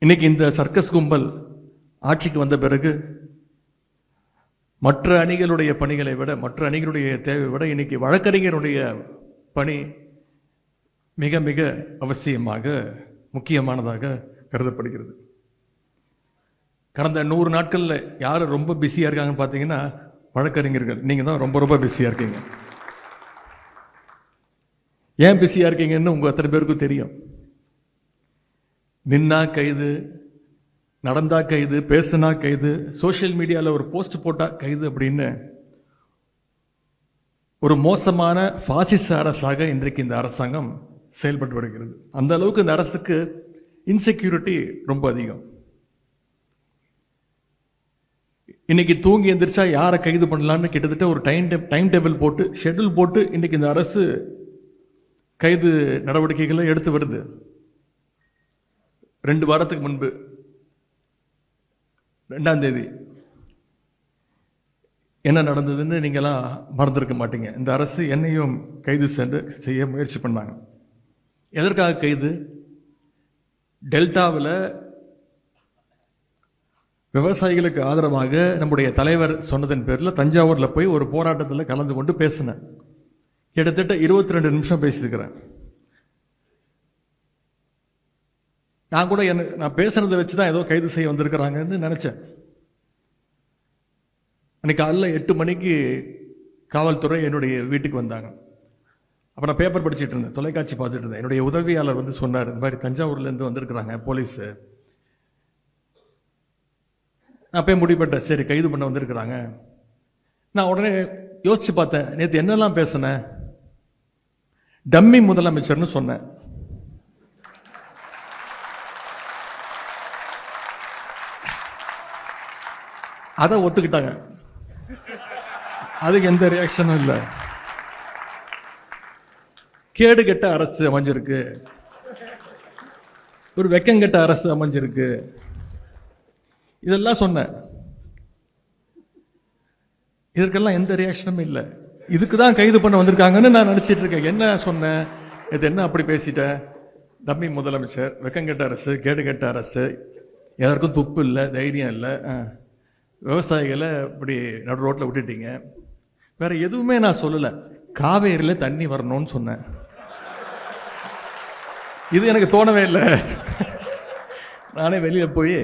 இன்னைக்கு இந்த சர்க்கஸ் கும்பல் ஆட்சிக்கு வந்த பிறகு மற்ற அணிகளுடைய பணிகளை விட, மற்ற அணிகளுடைய தேவை விட இன்னைக்கு வழக்கறிஞருடைய பணி மிக மிக அவசியமாக, முக்கியமானதாக கருதப்படுகிறது. கடந்த 100 நாட்களில் யார் ரொம்ப பிஸியாக இருக்காங்கன்னு பார்த்தீங்கன்னா வழக்கறிஞர்கள். நீங்கள் தான் ரொம்ப ரொம்ப பிஸியாக இருக்கீங்க. ஏன் பிஸியாக இருக்கீங்கன்னு உங்கள் அத்தனை பேருக்கும் தெரியும். நின்னா கைது, நடந்தா கைது, பேசுனா கைது, சோஷியல் மீடியாவில் ஒரு போஸ்ட் போட்டா கைது அப்படின்னு ஒரு மோசமான பாசிச அரசாக இன்றைக்கு இந்த அரசாங்கம் செயல்பட்டு வருகிறது. அந்த அளவுக்கு இந்த அரசுக்கு இன்செக்யூரிட்டி ரொம்ப அதிகம். இன்னைக்கு தூங்கி எந்திரிச்சா யாரை கைது பண்ணலான்னு கிட்டத்தட்ட ஒரு டைம் டேபிள் போட்டு, ஷெட்யூல் போட்டு இன்னைக்கு இந்த அரசு கைது நடவடிக்கைகளை எடுத்து வருது. 2 வாரத்துக்கு முன்பு 2ஆம் தேதி என்ன நடந்ததுன்னு நீங்களாம் மறந்துருக்க மாட்டீங்க. இந்த அரசு என்னையும் கைது செய்ய முயற்சி பண்ணாங்க. எதற்காக கைது? டெல்டாவில் விவசாயிகளுக்கு ஆதரவாக நம்முடைய தலைவர் சொன்னதன் பேரில் தஞ்சாவூரில் போய் ஒரு போராட்டத்தில் கலந்து கொண்டு பேசினேன். கிட்டத்தட்ட 22 நிமிஷம் பேசியிருக்கிறேன். நான் கூட நான் பேசுனதை வச்சு தான் ஏதோ கைது செய்ய வந்திருக்கிறாங்கன்னு நினச்சேன். அன்றைக்கி காலைல 8 மணிக்கு காவல்துறை என்னுடைய வீட்டுக்கு வந்தாங்க. அப்போ நான் பேப்பர் படிச்சுட்டு இருந்தேன், தொலைக்காட்சி பார்த்துட்டு இருந்தேன். என்னுடைய உதவியாளர் வந்து சொன்னார், இந்த மாதிரி தஞ்சாவூர்லேருந்து வந்திருக்கிறாங்க போலீஸு. நான் போய் முடிப்பட்டேன், சரி கைது பண்ண வந்திருக்கிறாங்க. நான் உடனே யோசிச்சு பார்த்தேன், நேற்று என்னெல்லாம் பேசினேன். டம்மி முதலமைச்சர்னு சொன்னேன். அதை ஒத்துக்கிட்டாங்க. அதுக்கு எந்த ரியாக்ஷனும் இல்லை. கேடு கெட்ட அரசு அமைஞ்சிருக்கு, ஒரு வெக்கங்கெட்ட அரசு அமைஞ்சிருக்கு, இதெல்லாம் சொன்னேன். இதற்கெல்லாம் எந்த ரியாக்ஷனும் இல்லை. இதுக்கு தான் கைது பண்ண வந்திருக்காங்கன்னு நான் நினச்சிட்டு இருக்கேன். என்ன சொன்னேன்? இது என்ன அப்படி பேசிட்டேன்? டம்மி முதலமைச்சர், வெக்கங்கெட்ட அரசு, கேடு கெட்ட அரசு, எதற்கும் துப்பு இல்லை, தைரியம் இல்லை, விவசாயிகளை இப்படி நடு ரோட்டில் விட்டுட்டீங்க. வேற எதுவுமே நான் சொல்லலை. காவேரியில் தண்ணி வரணும்னு சொன்னேன். இது எனக்கு தோணவே இல்லை. நானே வெளியில் போய்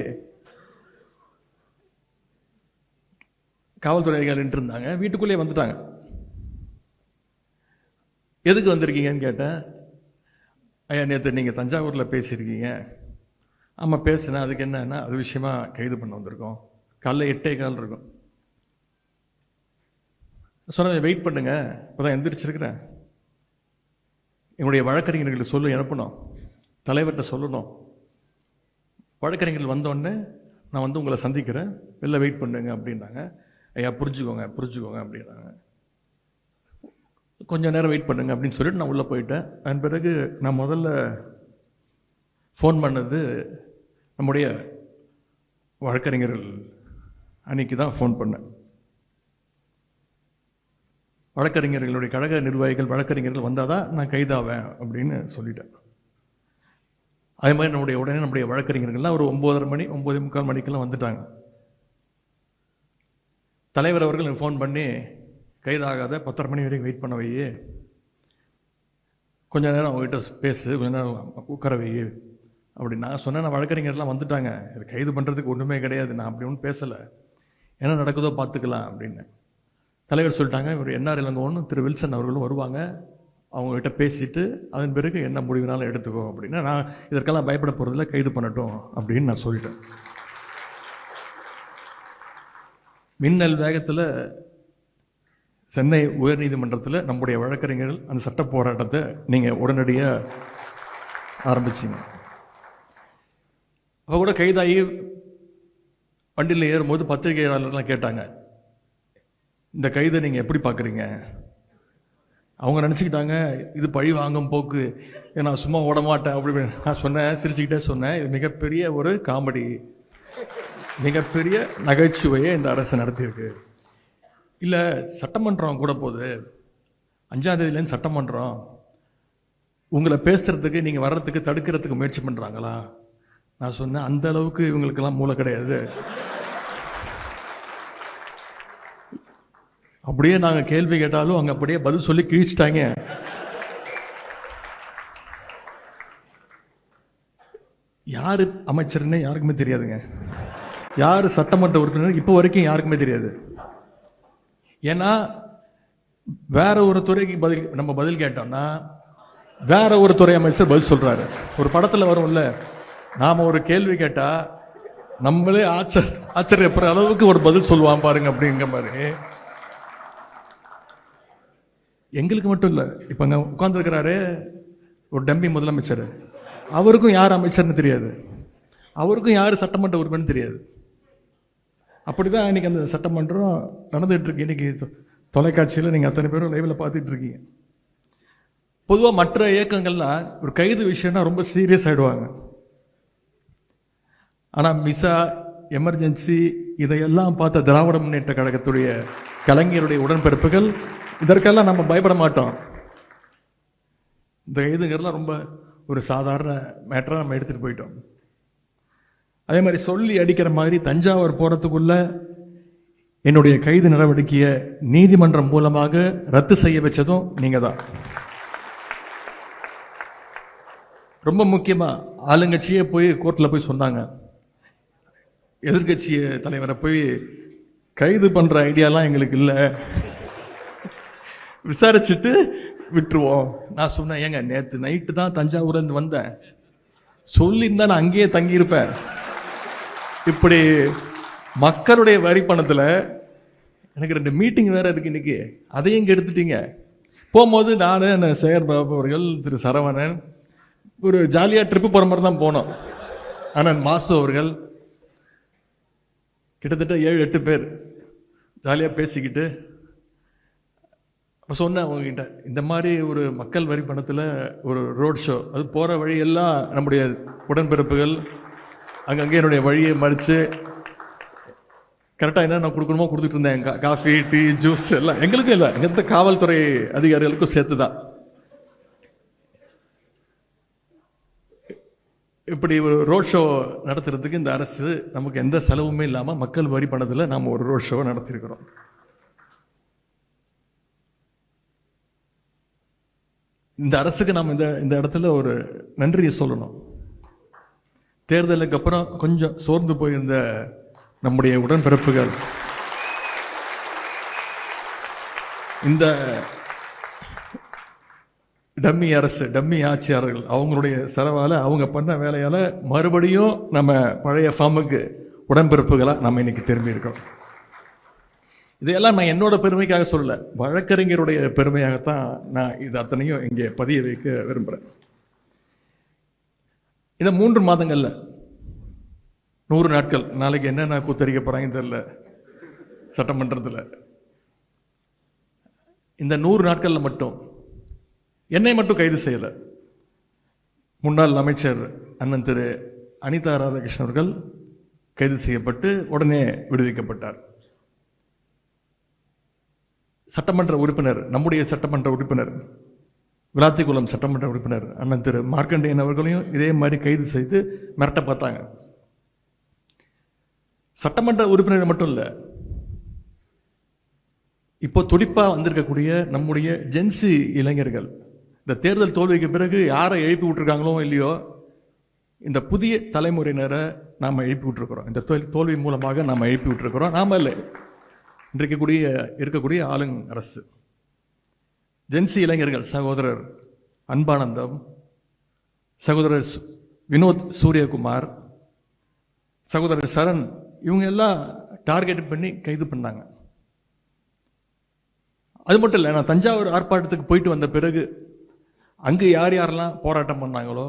காவல்துறை அதிகாரி நின்று இருந்தாங்க, வீட்டுக்குள்ளேயே வந்துட்டாங்க. எதுக்கு வந்திருக்கீங்கன்னு கேட்டேன். ஐயா நேற்று நீங்கள் தஞ்சாவூரில் பேசியிருக்கீங்க. ஆமாம் பேசுனேன். அதுக்கு என்னன்னா, அது விஷயமா கைது பண்ண வந்திருக்கோம். காலைல 8:15 இருக்கும். சொன்ன வெயிட் பண்ணுங்க, இப்போதான் எந்திரிச்சிருக்கிறேன். என்னுடைய வழக்கறிஞர்களுக்கு சொல்லி அனுப்பணும், தலைவர்கிட்ட சொல்லணும். வழக்கறிஞர்கள் வந்தோடனே நான் வந்து உங்களை சந்திக்கிறேன், வெளில வெயிட் பண்ணுங்க அப்படின்னாங்க. ஐயா புரிஞ்சுக்கோங்க அப்படின்னாங்க. கொஞ்சம் நேரம் வெயிட் பண்ணுங்க அப்படின்னு சொல்லிட்டு நான் உள்ளே போயிட்டேன். அதன் பிறகு நான் முதல்ல ஃபோன் பண்ணது நம்முடைய வழக்கறிஞர்கள் அன்னைக்கு தான் ஃபோன் பண்ணேன். வழக்கறிஞர்களுடைய கழக நிர்வாகிகள், வழக்கறிஞர்கள் வந்தால் தான் நான் கைதாவேன் அப்படின்னு சொல்லிட்டேன். அதே மாதிரி உடனே நம்முடைய வழக்கறிஞர்கள்லாம் ஒரு 9:30 மணி 9:45 மணிக்கெல்லாம் வந்துட்டாங்க. தலைவர் அவர்கள் ஃபோன் பண்ணி, கைதாகாத 10:30 மணி வரைக்கும் வெயிட் பண்ண வையே, கொஞ்ச நேரம் அவங்ககிட்ட பேசு, கொஞ்ச நேரம் உட்கார வையே அப்படி நான் சொன்னேன். நான் வழக்கறிஞர்லாம் வந்துட்டாங்க, இது கைது பண்ணுறதுக்கு ஒன்றுமே கிடையாது, நான் அப்படி ஒன்றும் பேசலை, என்ன நடக்குதோ பார்த்துக்கலாம் அப்படின்னு. தலைவர் சொல்லிட்டாங்க, இவர் என்ஆர் இளங்கோவனும் திரு வில்சன் அவர்களும் வருவாங்க, அவங்ககிட்ட பேசிட்டு அதன் பிறகு என்ன முடிவுனாலும் எடுத்துக்கோ அப்படின்னா, நான் இதற்கெல்லாம் பயப்பட போகிறதில்ல, கைது பண்ணட்டும் அப்படின்னு நான் சொல்லிட்டேன். மின்னல் வேகத்தில் சென்னை உயர்நீதிமன்றத்தில் நம்முடைய வழக்கறிஞர்கள் அந்த சட்ட போராட்டத்தை நீங்கள் உடனடியாக ஆரம்பிச்சிங்க. அவ கூட கைதாகி வண்டியில் ஏறும்போது பத்திரிகையாளர்லாம் கேட்டாங்க, இந்த கைதை நீங்கள் எப்படி பார்க்குறீங்க? அவங்க நினச்சிக்கிட்டாங்க இது பழி வாங்கும் போக்கு, நான் சும்மா ஓட மாட்டேன் அப்படி. நான் சொன்னேன், சிரிச்சுக்கிட்டே சொன்னேன், இது மிகப்பெரிய ஒரு காமெடி, மிகப்பெரிய நகைச்சுவையை இந்த அரசு நடத்தியிருக்கு. இல்லை சட்டமன்றம் கூட போகுது, 5ஆம் தேதியிலேருந்து சட்டமன்றம், உங்களை பேசுறதுக்கு நீங்கள் வர்றதுக்கு தடுக்கிறதுக்கு முயற்சி பண்ணுறாங்களா? நான் சொன்னேன், அந்த அளவுக்கு இவங்களுக்கெல்லாம் மூளை கிடையாது. அப்படியே நாங்கள் கேள்வி கேட்டாலும் அங்கே அப்படியே பதில் சொல்லி கிழிச்சிட்டாங்க. யார் அமைச்சர்னு யாருக்குமே தெரியாதுங்க. யார் சட்டமன்ற உறுப்பினர் இப்போ வரைக்கும் யாருக்குமே தெரியாது. ஏன்னா வேற ஒரு துறைக்கு நம்ம பதில் கேட்டோம்னா வேற ஒரு துறை அமைச்சர் பதில் சொல்றாரு. ஒரு படத்தில் வரும்ல, நாம ஒரு கேள்வி கேட்டா நம்மளே ஆச்சரியப்படுற அளவுக்கு ஒரு பதில் சொல்லுவான் பாருங்க அப்படிங்கிற மாதிரி. எங்களுக்கு மட்டும் இல்லை, இப்போ அங்கே உட்கார்ந்துருக்கிறாரு ஒரு டம்பி முதலமைச்சர், அவருக்கும் யார் அமைச்சர்னு தெரியாது, அவருக்கும் யார் சட்டமன்ற உறுப்பினர் தெரியாது. அப்படிதான் இன்னைக்கு அந்த சட்டமன்றம் நடந்துட்டு இருக்கு. இன்னைக்கு தொலைக்காட்சியில் நீங்கள் அத்தனை பேரும் லைவில் பார்த்துட்டு இருக்கீங்க. பொதுவாக மற்ற இயக்கங்கள்லாம் ஒரு கைது விஷயம்னா ரொம்ப சீரியஸ் ஆகிடுவாங்க. ஆனால் மிசா, எமர்ஜென்சி இதையெல்லாம் பார்த்த திராவிட முன்னேற்ற கழகத்துடைய கலைஞருடைய உடன்பிறப்புகள் இதற்கெல்லாம் நம்ம பயப்பட மாட்டோம். இந்த கைதுங்கிறதுலாம் ரொம்ப ஒரு சாதாரண மேட்டராக நம்ம எடுத்துகிட்டு போயிட்டோம். அதே மாதிரி சொல்லி அடிக்கிற மாதிரி தஞ்சாவூர் போகிறதுக்குள்ள என்னுடைய கைது நடவடிக்கையை நீதிமன்றம் மூலமாக ரத்து செய்ய வச்சதும் நீங்கள் தான். ரொம்ப முக்கியமாக ஆளுங்கட்சியே போய் கோர்ட்டில் போய் சொன்னாங்க. எதிர்கட்சி தலைவரை போய் கைது பண்ணுற ஐடியாலாம் எங்களுக்கு இல்லை, விசாரிச்சுட்டு விட்டுருவோம். நான் சொன்னேன், ஏங்க நேற்று நைட்டு தான் தஞ்சாவூர்லேருந்து வந்தேன், சொல்லியிருந்தா நான் அங்கேயே தங்கியிருப்பேன். இப்படி மக்களுடைய வரி பணத்தில் எனக்கு 2 மீட்டிங் வேறு இருக்குது இன்னைக்கு, அதையும் இங்கே எடுத்துட்டீங்க. போகும்போது நான் சேகர் பாபு அவர்கள், திரு சரவணன் ஒரு ஜாலியாக ட்ரிப்பு போகிற மாதிரி தான் போனோம். ஆனால் மாசு அவர்கள் கிட்டத்தட்ட 7-8 பேர் ஜாலியாக பேசிக்கிட்டு அப்போ சொன்னேன் அவங்ககிட்ட, இந்த மாதிரி ஒரு மக்கள் வரி பணத்தில் ஒரு ரோட் ஷோ, அது போகிற வழியெல்லாம் நம்முடைய உடன்பிறப்புகள் அங்கங்கே என்னுடைய வழியை மறித்து கரெக்டாக என்ன நான் கொடுக்கணுமோ கொடுத்துட்டு இருந்தேன். காஃபி, டீ, ஜூஸ் எல்லாம் எங்களுக்கும் இல்லை, எங்கள் காவல்துறை அதிகாரிகளுக்கும் சேர்த்து தான். இப்படி ஒரு ரோட் ஷோ நடத்துறதுக்கு இந்த அரசு நமக்கு எந்த செலவுமே இல்லாமல் மக்கள் வரி பணத்தில் நாம் ஒரு ரோட் ஷோவை நடத்தியிருக்கிறோம். இந்த அரசுக்கு நாம் இந்த இடத்துல ஒரு நன்றியை சொல்லணும். தேர்தலுக்கு அப்புறம் கொஞ்சம் சோர்ந்து போயிருந்த நம்முடைய உடன்பிறப்புகள் இந்த டம்மி அரசு, டம்மி ஆட்சியாளர்கள் அவங்களுடைய செலவால், அவங்க பண்ண வேலையால் மறுபடியும் நம்ம பழைய ஃபார்முக்கு உடன்பிறப்புகளாக நம்ம இன்னைக்கு திரும்பி இருக்கோம். இதையெல்லாம் நான் என்னோட பெருமைக்காக சொல்லல, வழக்கறிஞருடைய பெருமையாகத்தான் நான் இது அத்தனையும் இங்கே பதிய வைக்க விரும்புகிறேன். இந்த 3 மாதங்கள்ல 100 நாட்கள், நாளைக்கு என்னென்ன கூத்தரிக்க போறாங்கன்னு தெரியல சட்டமன்றத்தில். இந்த 100 நாட்கள்ல மட்டும் என்னை மட்டும் கைது செய்யல, முன்னாள் அமைச்சர் அண்ணன் திரு அனிதா ராதாகிருஷ்ணன் அவர்கள் கைது செய்யப்பட்டு உடனே விடுவிக்கப்பட்டார். சட்டமன்ற உறுப்பினர், நம்முடைய சட்டமன்ற உறுப்பினர், விளாத்திக்குளம் சட்டமன்ற உறுப்பினர் அண்ணன் திரு மார்க்கண்டேயன் அவர்களையும் இதே மாதிரி கைது செய்து மிரட்ட பார்த்தாங்க. சட்டமன்ற உறுப்பினர் மட்டும் இல்லை, இப்போ துடிப்பா வந்திருக்கக்கூடிய நம்முடைய ஜென்சி இளைஞர்கள், இந்த தேர்தல் தோல்விக்கு பிறகு யாரை எழுப்பி விட்டுருக்காங்களோ இல்லையோ, இந்த புதிய தலைமுறையினரை நாம் எழுப்பி விட்டுருக்கிறோம். இந்த தோல்வி மூலமாக நாம் எழுப்பி விட்டுருக்கிறோம். நாம இல்லை, இன்றைக்கு இருக்கக்கூடிய ஆளுங் அரசு. ஜென்சி இளைஞர்கள், சகோதரர் அன்பானந்தம், சகோதரர் வினோத் சூரியகுமார், சகோதரர் சரண், இவங்க எல்லாம் டார்கெட் பண்ணி கைது பண்ணாங்க. அது மட்டும் இல்லை, நான் தஞ்சாவூர் ஆர்ப்பாட்டத்துக்கு போயிட்டு வந்த பிறகு அங்கு யார் யாரெல்லாம் போராட்டம் பண்ணாங்களோ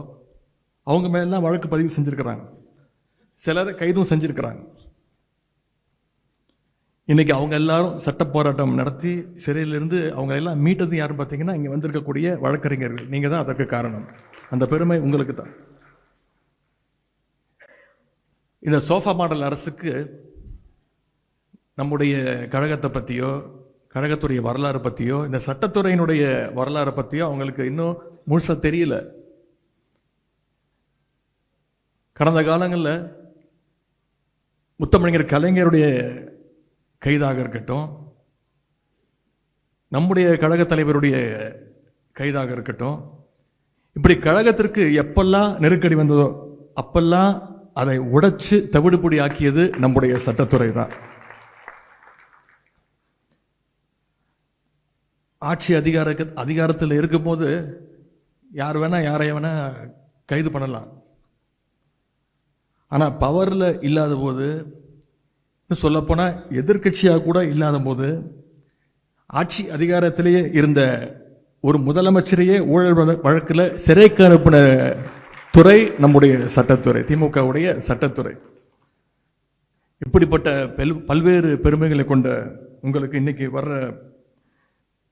அவங்க மேலாம் வழக்கு பதிவு செஞ்சிருக்கிறாங்க, சிலரை கைதும் செஞ்சிருக்கிறாங்க. இன்னைக்கு அவங்க எல்லாரும் சட்ட போராட்டம் நடத்தி சிறையிலிருந்து அவங்க எல்லாம் மீட்டது யார் பார்த்தீங்கன்னா இங்கே வந்திருக்கக்கூடிய வழக்கறிஞர்கள். நீங்கள் தான் அதற்கு காரணம். அந்த பெருமை உங்களுக்கு தான். இந்த சோஃபா மாடல் அரசுக்கு நம்முடைய கழகத்தை பற்றியோ, கழகத்துடைய வரலாறு பற்றியோ, இந்த சட்டத்துறையினுடைய வரலாறு பற்றியோ அவங்களுக்கு இன்னும் முழுசாக தெரியல. கடந்த காலங்களில் முத்தமிழர் கலைஞருடைய கைதாக இருக்கட்டும், நம்முடைய கழக தலைவருடைய கைதாக இருக்கட்டும், இப்படி கழகத்திற்கு எப்பெல்லாம் நெருக்கடி வந்ததோ அப்பெல்லாம் அதை உடைச்சு தவிடுபொடி ஆக்கியது நம்முடைய சட்டத்துறை தான். ஆட்சி அதிகாரத்தில் இருக்கும்போது யார் வேணா யாரைய வேணா கைது பண்ணலாம். ஆனால் பவரில் இல்லாத போது, சொல்லப்போனால் எதிர்கட்சியாக கூட இல்லாத போது, ஆட்சி அதிகாரத்திலேயே இருந்த ஒரு முதலமைச்சரையே ஊழல் வழக்கில் சிறைக்கு அனுப்பின துறை நம்முடைய சட்டத்துறை, திமுகவுடைய சட்டத்துறை. இப்படிப்பட்ட பல்வேறு பெருமைகளை கொண்ட உங்களுக்கு இன்னைக்கு வர்ற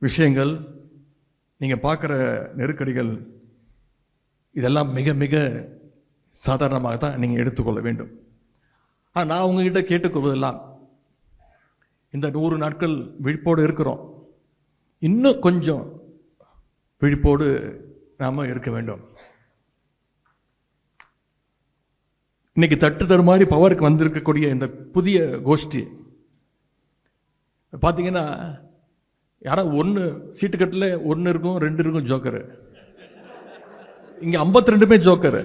விஷயங்கள், நீங்கள் பார்க்குற நெருக்கடிகள், இதெல்லாம் மிக மிக சாதாரணமாக தான் நீங்கள் எடுத்துக்கொள்ள வேண்டும். ஆனால் நான் உங்ககிட்ட கேட்டுக்கொள்வதெல்லாம், இந்த 100 நாட்கள் விழிப்போடு இருக்கிறோம், இன்னும் கொஞ்சம் விழிப்போடு நாம் இருக்க வேண்டும். இன்னைக்கு தட்டு தருமாறி பவருக்கு வந்திருக்கக்கூடிய இந்த புதிய கோஷ்டி பார்த்தீங்கன்னா, யாரா ஒன்று சீட்டு கட்டில் 1 இருக்கும், 2 இருக்கும் ஜோக்கரு. இங்கே 52 ஜோக்கரு.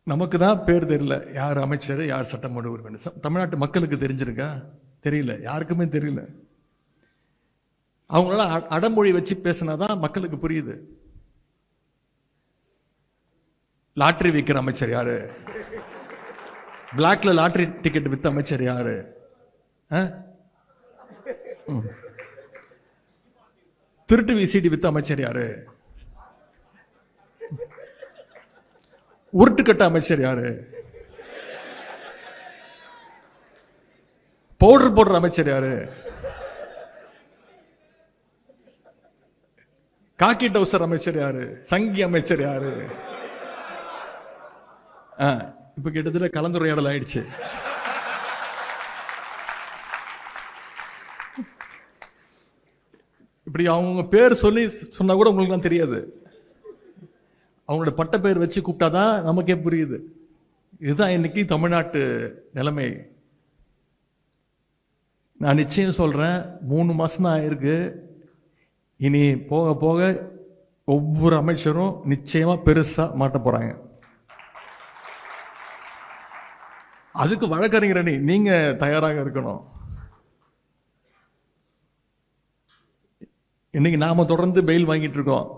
நமக்கு தான் பேர் தெரியல, யார் அமைச்சர், யார் சட்டமன்ற உறுப்பினர். தமிழ்நாட்டு மக்களுக்கு தெரிஞ்சிருக்கா? தெரியல, யாருக்குமே தெரியல. அவங்களால அடமொழி வச்சு பேசினாதான் மக்களுக்கு புரியுது. லாட்டரி விற்கிற அமைச்சர் யாரு? பிளாக்ல லாட்டரி டிக்கெட் வித்த அமைச்சர் யாரு? திருட்டு விசிடி வித்த அமைச்சர் யாரு? உருட்டு கட்ட அமைச்சர் யாரு? பவுடர் போடுற அமைச்சர் யாரு? காக்கி டவுசர் அமைச்சர் யாரு? சங்கி அமைச்சர் யாரு? இப்ப கிட்டத்தட்ட கலந்துரையாடல் ஆயிடுச்சு. இப்படி அவங்க பேர் சொல்லி சொன்னா கூட உங்களுக்கு தெரியாது. அவங்களோட பட்ட பேர் வச்சு கூப்பிட்டாதான் நமக்கே புரியுது. இதுதான் இன்னைக்கு தமிழ்நாட்டு நிலைமை. நான் நிச்சயம் சொல்றேன், 3 மாசம் தான் ஆயிருக்கு. இனி போக போக ஒவ்வொரு அமைச்சரும் நிச்சயமா பெருசா மாட்ட போறாங்க. அதுக்கு வழக்கறிஞர் நீங்க தயாராக இருக்கணும். இன்னைக்கு நாம தொடர்ந்து பெயில் வாங்கிட்டு இருக்கோம்.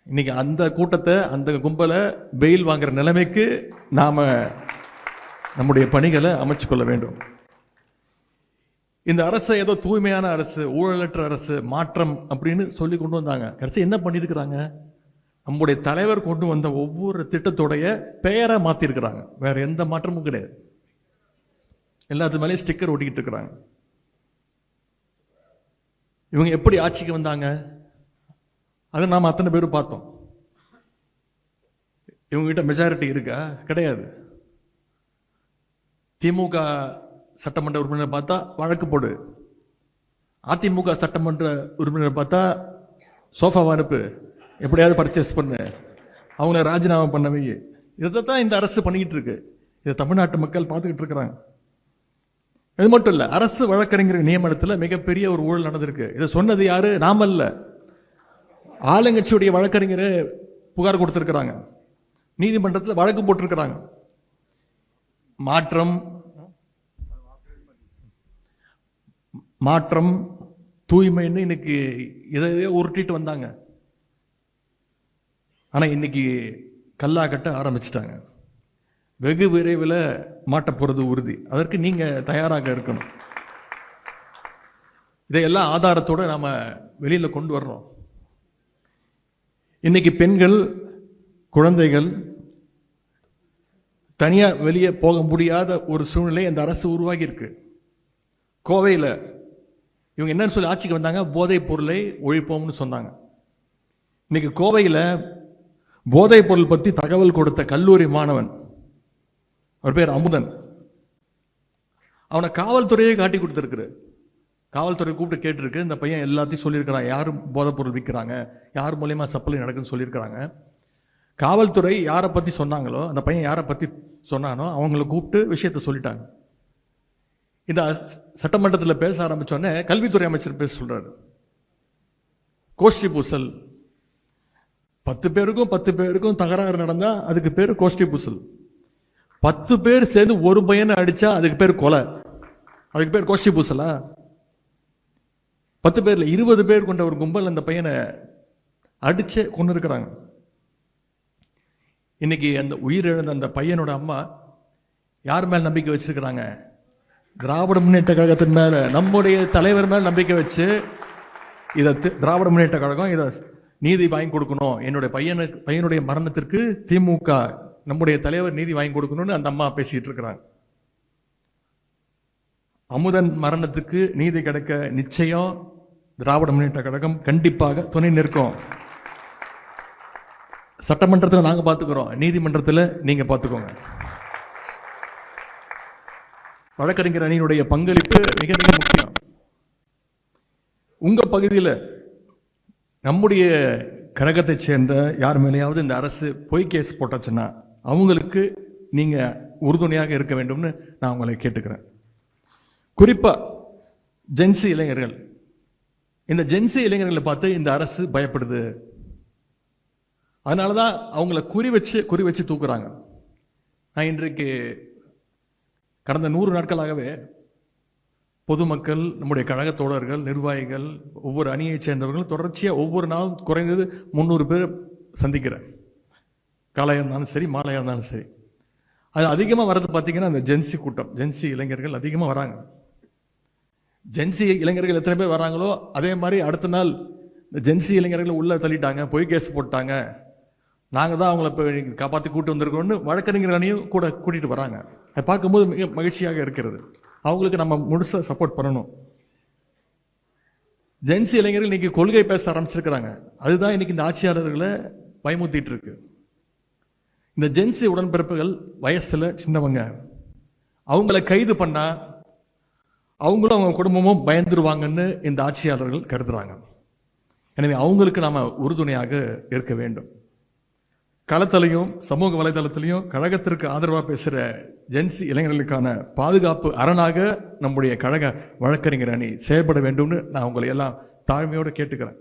இன்னைக்கு அந்த கூட்டத்தை, அந்த கும்பலை பெயில் வாங்குற நிலைமைக்கு நாம நம்முடைய பணிகளை அமைச்சு கொள்ள வேண்டும். இந்த அரசு ஏதோ தூய்மையான அரசு, ஊழலற்ற அரசு, மாற்றம் அப்படின்னு சொல்லி கொண்டு வந்தாங்க. கடைசி என்ன பண்ணிருக்கிறாங்க? நம்முடைய தலைவர் கொண்டு வந்த ஒவ்வொரு திட்டத்துடைய பெயரை மாத்திருக்கிறாங்க. வேற எந்த மாற்றமும் கிடையாது. எல்லாத்து மேலேயும் ஸ்டிக்கர் ஒட்டிக்கிட்டு இருக்கிறாங்க. இவங்க எப்படி ஆட்சிக்கு வந்தாங்க? அது நாம அத்தனை பேரும் பார்த்தோம். இவங்க கிட்ட மெஜாரிட்டி இருக்கா? கிடையாது. திமுக சட்டமன்ற உறுப்பினர் பார்த்தா வழக்கு போடு, அதிமுக சட்டமன்ற உறுப்பினர் பார்த்தா சோஃபாவை அனுப்பு, எப்படியாவது பர்ச்சேஸ் பண்ணு, அவங்கள ராஜினாமா பண்ணவே. இதைத்தான் இந்த அரசு பண்ணிக்கிட்டு இருக்கு. இதை தமிழ்நாட்டு மக்கள் பார்த்துக்கிட்டு இருக்கிறாங்க. இது மட்டும் இல்ல, அரசு வழக்கறிஞர் நியமனத்தில் மிகப்பெரிய ஒரு ஊழல் நடந்திருக்கு. இதை சொன்னது யாரு? நாம இல்ல, ஆளுங்கட்சியுடைய வழக்கறிஞர் புகார் கொடுத்திருக்கிறாங்க, நீதிமன்றத்தில் வழக்கு போட்டிருக்கிறாங்க. மாற்றம் தூய்மைன்னு இன்னைக்கு இதையே உருட்டிட்டு வந்தாங்க. ஆனா இன்னைக்கு கல்லா கட்ட ஆரம்பிச்சிட்டாங்க. வெகு விரைவில் மாட்ட போறது உறுதி. அதற்கு நீங்க தயாராக இருக்கணும். இதையெல்லாம் ஆதாரத்தோட நாம வெளியில கொண்டு வர்றோம். இன்னைக்கு பெண்கள், குழந்தைகள் தனியா வெளியே போக முடியாத ஒரு சூழ்நிலை இந்த அரசு உருவாகி இருக்கு. கோவையில் இவங்க என்னன்னு சொல்லி ஆட்சிக்கு வந்தாங்க? போதைப் பொருளை ஒழிப்போம்னு சொன்னாங்க. இன்னைக்கு கோவையில் போதைப் பொருள் பற்றி தகவல் கொடுத்த கல்லூரி மாணவன், அவர் பேர் அமுதன், அவனை காவல்துறையே காட்டி கொடுத்திருக்கு. காவல்துறை கூப்பிட்டு கேட்டிருக்கு. இந்த பையன் எல்லாத்தையும் சொல்லியிருக்கிறான், யார் போதைப்பொருள் விற்கிறாங்க, யார் மூலயமா சப்ளை நடக்குன்னு சொல்லியிருக்கிறாங்க. காவல்துறை யாரை பற்றி சொன்னாங்களோ, அந்த பையன் யாரை பற்றி சொன்னானோ அவங்கள கூப்பிட்டு விஷயத்த சொல்லிட்டாங்க. இந்த சட்டமன்றத்தில் பேச ஆரம்பித்தோடனே கல்வித்துறை அமைச்சர் பேச சொல்கிறாரு, கோஷ்டி பூசல், 10 பேருக்கும் தகராறு நடந்தால் அதுக்கு பேர் கோஷ்டி பூசல். 10 பேர் சேர்ந்து ஒரு பையனை அடித்தா அதுக்கு பேர் கொலை, அதுக்கு பேர் கோஷ்டி பூசலா? 10 பேர்ல 20 பேர் கொண்ட ஒரு கும்பல் அந்த பையனை அடிச்சு கொண்டு இருக்கிறாங்க. இன்னைக்கு அந்த உயிரிழந்த அந்த பையனோட அம்மா யார் மேல் நம்பிக்கை வச்சிருக்கிறாங்க? திராவிட முன்னேற்ற கழகத்தின் மேல, நம்முடைய தலைவர் மேல் நம்பிக்கை வச்சு இதை திராவிட முன்னேற்ற கழகம் இதை நீதி வாங்கி கொடுக்கணும், என்னுடைய பையனுடைய மரணத்திற்கு திமுக நம்முடைய தலைவர் நீதி வாங்கி கொடுக்கணும்னு அந்த அம்மா பேசிட்டு இருக்கிறாங்க. அமுதன் மரணத்துக்கு நீதி கிடைக்க நிச்சயம் திராவிட முன்னேற்ற கழகம் கண்டிப்பாக துணை நிற்கும். சட்டமன்றத்தில் நாங்க பார்த்துக்கிறோம், நீதிமன்றத்தில் நீங்க பார்த்துக்கோங்க. வழக்கறிஞர் அணியினுடைய பங்களிப்பு மிக மிக முக்கியம். உங்க பகுதியில் நம்முடைய கழகத்தை சேர்ந்த யார் மேலேயாவது இந்த அரசு பொய் கேஸ் போட்டாச்சுன்னா அவங்களுக்கு நீங்க உறுதுணையாக இருக்க வேண்டும்னு நான் உங்களை கேட்டுக்கிறேன். குறிப்பா ஜென்சி இளைஞர்கள், இந்த ஜென்சி இளைஞர்களை பார்த்து இந்த அரசு பயப்படுது. அதனாலதான் அவங்கள குறி வச்சு தூக்குறாங்க. நான் இன்றைக்கு கடந்த 100 நாட்களாகவே பொதுமக்கள், நம்முடைய கழக தோழர்கள், நிர்வாகிகள், ஒவ்வொரு அணியைச் சேர்ந்தவர்கள் தொடர்ச்சியாக ஒவ்வொரு நாளும் குறைந்தது 300 பேர் சந்திக்கிறேன். காலையாக இருந்தாலும் சரி, மாலையாக இருந்தாலும் சரி. அது அதிகமாக வர்றது பார்த்தீங்கன்னா அந்த ஜென்சி கூட்டம், ஜென்சி இளைஞர்கள் அதிகமாக வராங்க. ஜென்சி இளைஞர்கள் எத்தனை பேர் வராங்களோ அதே மாதிரி அடுத்த நாள் இந்த ஜென்சி இளைஞர்களை உள்ள தள்ளிட்டாங்க, பொய் கேஸ் போட்டாங்க, நாங்கள் தான் அவங்கள இப்போ காப்பாற்றி கூட்டு வந்திருக்கோம்னு வழக்கறிஞர் அணியும் கூட கூட்டிகிட்டு வராங்க. அதை பார்க்கும்போது மிக மகிழ்ச்சியாக இருக்கிறது. அவங்களுக்கு நம்ம முழுசாக சப்போர்ட் பண்ணணும். ஜென்சி இளைஞர்கள் இன்னைக்கு கொள்கை பேச ஆரம்பிச்சிருக்கிறாங்க. அதுதான் இன்னைக்கு இந்த ஆட்சியாளர்களை பயமுத்திட்டு இருக்கு. இந்த ஜென்சி உடன்பிறப்புகள் வயசுல சின்னவங்க, அவங்கள கைது பண்ணா அவங்களும் அவங்க குடும்பமும் பயந்துருவாங்கன்னு இந்த ஆட்சியாளர்கள் கருதுறாங்க. எனவே அவங்களுக்கு நாம உறுதுணையாக இருக்க வேண்டும். களத்திலையும் சமூக வலைதளத்திலையும் கழகத்திற்கு ஆதரவாக பேசுகிற ஜென்சி இளைஞர்களுக்கான பாதுகாப்பு அரணாக நம்முடைய கழக வழக்கறிஞர் அணி செயல்பட வேண்டும்னு நான் உங்களை எல்லாம் தாழ்மையோடு கேட்டுக்கிறேன்.